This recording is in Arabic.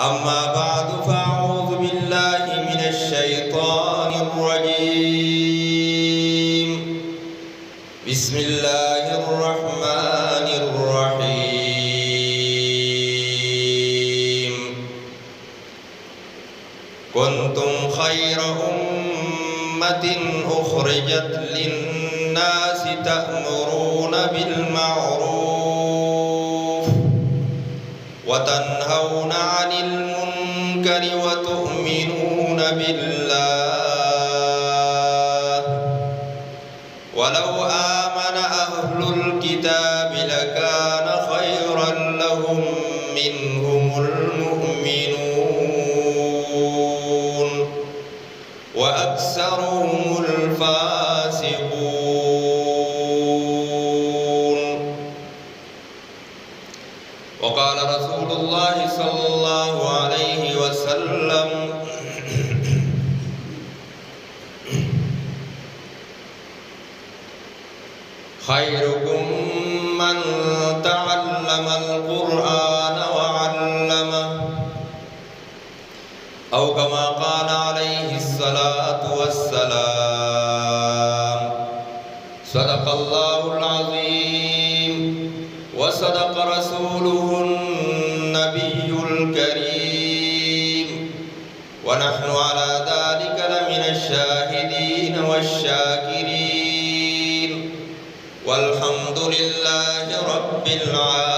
أما بعد فأعوذ بالله من الشيطان الرجيم. بسم الله الرحمن الرحيم. كنتم خير أمة أخرجت للناس تأمرون بالمعروف وتنهون عن المنكر وتؤمنون بالله ولو آمن أهل الكتاب لكان خيرا لهم منهم المؤمنون وأكثرهم الفاسقون. وقال رسول الله صلى الله عليه وسلم: خيركم من تعلم القرآن وعلمه، أو كما قال عليه الصلاة والسلام. صدق الله العظيم وصدق رسوله النبي الكريم، ونحن على ذلك لمن الشاهدين والشاكرين، والحمد لله رب العالمين.